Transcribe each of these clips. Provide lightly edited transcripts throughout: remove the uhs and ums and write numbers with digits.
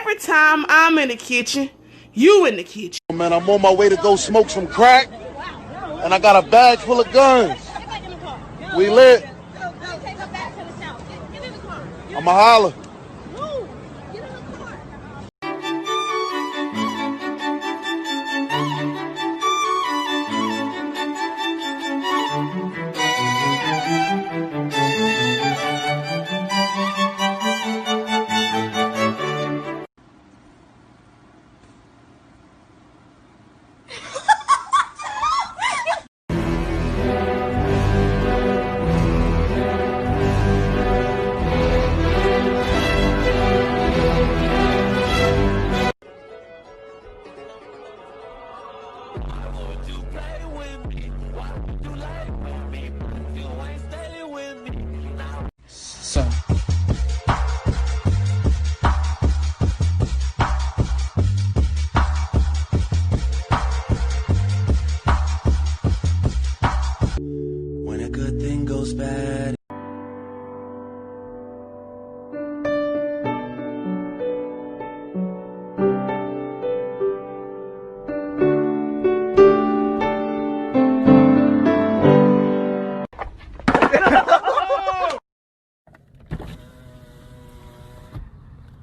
every time I'm in the kitchen, you in the kitchen. Man, I'm on my way to go smoke some crack, and I got a bag full of guns. We lit. I'ma holler. Son. When a good thing goes bad.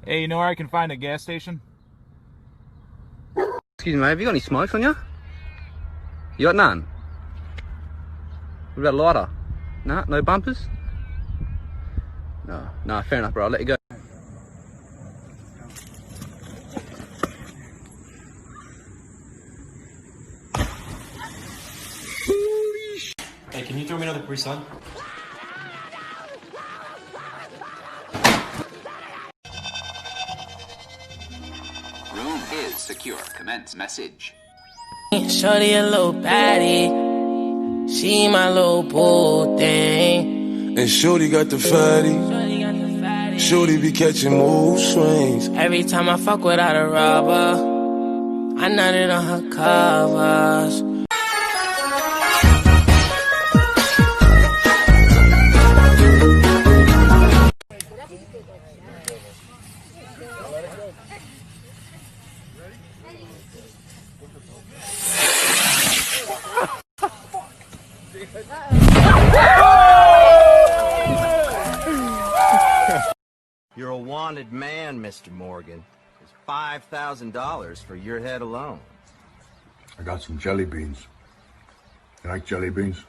Hey, you know where I can find a gas station? Excuse me, mate, have you got any smokes on you? You got none? What about a lighter? No? No bumpers? No, fair enough, bro. I'll let you go. Hey, can you throw me another Capri Sun? Room is secure. Commence message. Shorty a little baddie. She my little boo thing. And Shorty got the fatty. Shorty be catching mood swings. Every time I fuck without a rubber, I nutted on her covers. You're a wanted man, Mr. Morgan. It's $5,000 for your head alone. I got some jelly beans. You like jelly beans?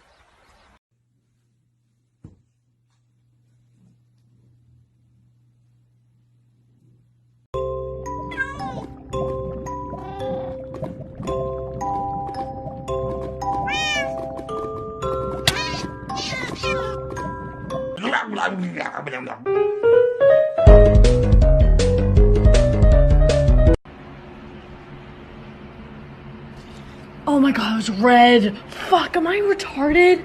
Oh my god, it was red. Fuck, am I retarded?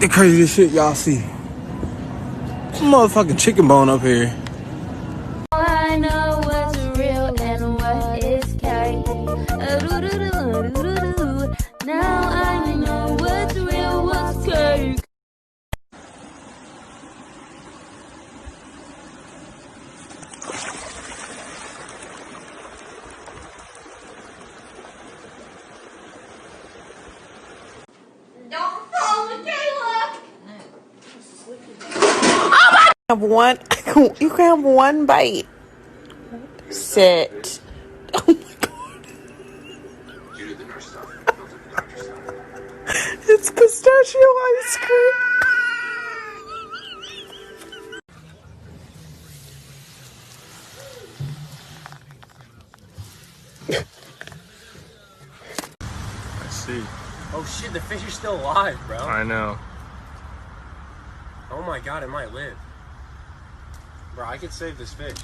The craziest shit y'all see. Motherfucking chicken bone up here. I know what's real and what is cake. Now I know what's real, what's cake. Don't fall, Michaela. Have one. You can have one bite. Sit. Oh my god. It's pistachio ice cream. I see. Oh shit, the fish is still alive, bro. I know. Oh my god, it might live. Bro, I could save this fish.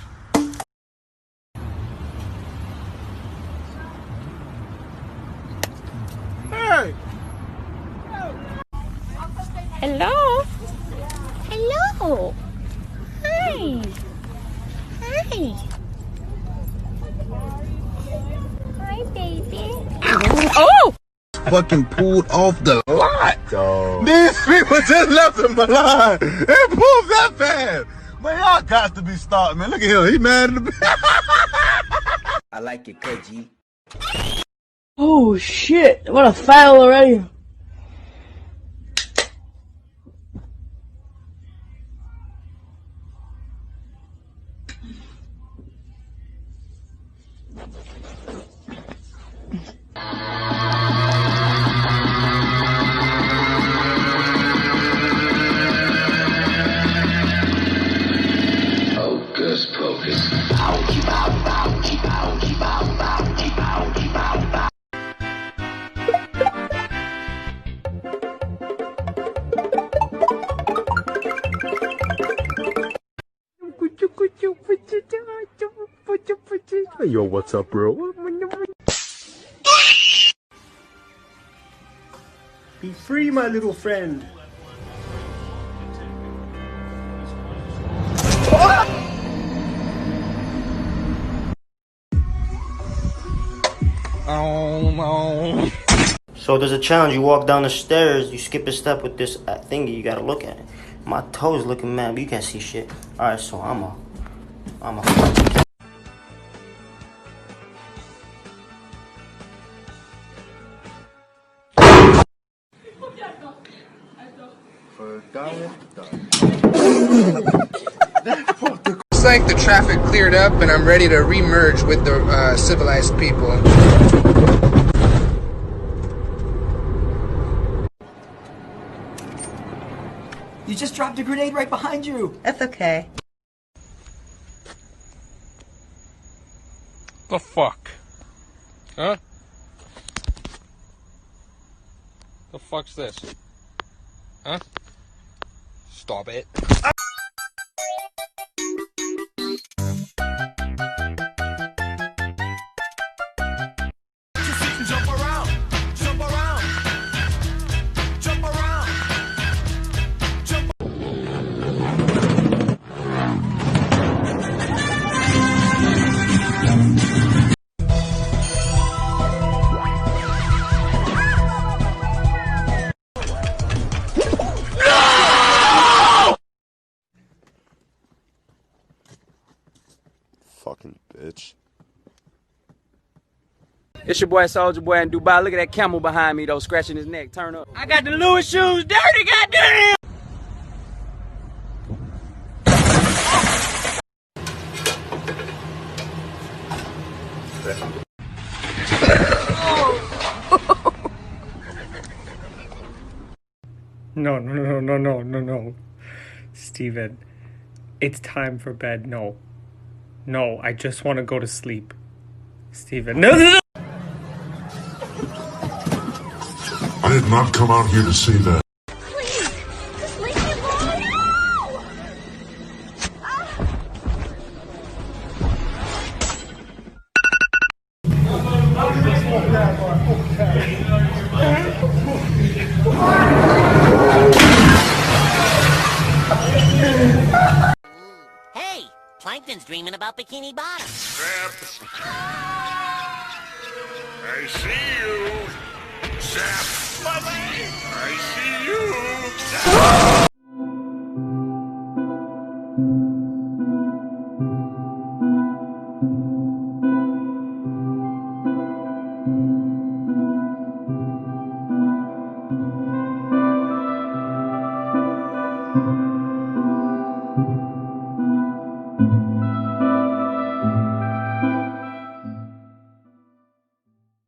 Hey. Hello? Hello? Hi. Hi. Hi, fucking pulled off the lot. These people just left him alive and pulled that fast. Man, y'all got to be stopped, man. Look at him. He mad at the I like it, Kudgy. Oh shit, what a fail already. Hocus pocus. Ouchie bow bow, chee bow, chee bow bow, chee bow, chee bow bow. Yo, what's up, bro? Be free, my little friend. So there's a challenge. You walk down the stairs, you skip a step with this thingy. You gotta look at it. My toes looking mad, but you can't see shit. All right, so I'm a. Looks like the traffic cleared up and I'm ready to remerge with the civilized people. You just dropped a grenade right behind you. That's okay. The fuck? Huh? The fuck's this? Huh? Stop it. Jump around, jump around, jump around, jump. fucking bitch. It's your boy Soldier Boy in Dubai. Look at that camel behind me though, scratching his neck. Turn up. I got the Louis shoes dirty, goddamn! No. Steven, it's time for bed. No, I just want to go to sleep. Steven, no. I did not come out here to see that. Hey, Plankton's dreaming about Bikini Bottom. I see you, Zap. I see you. Zap.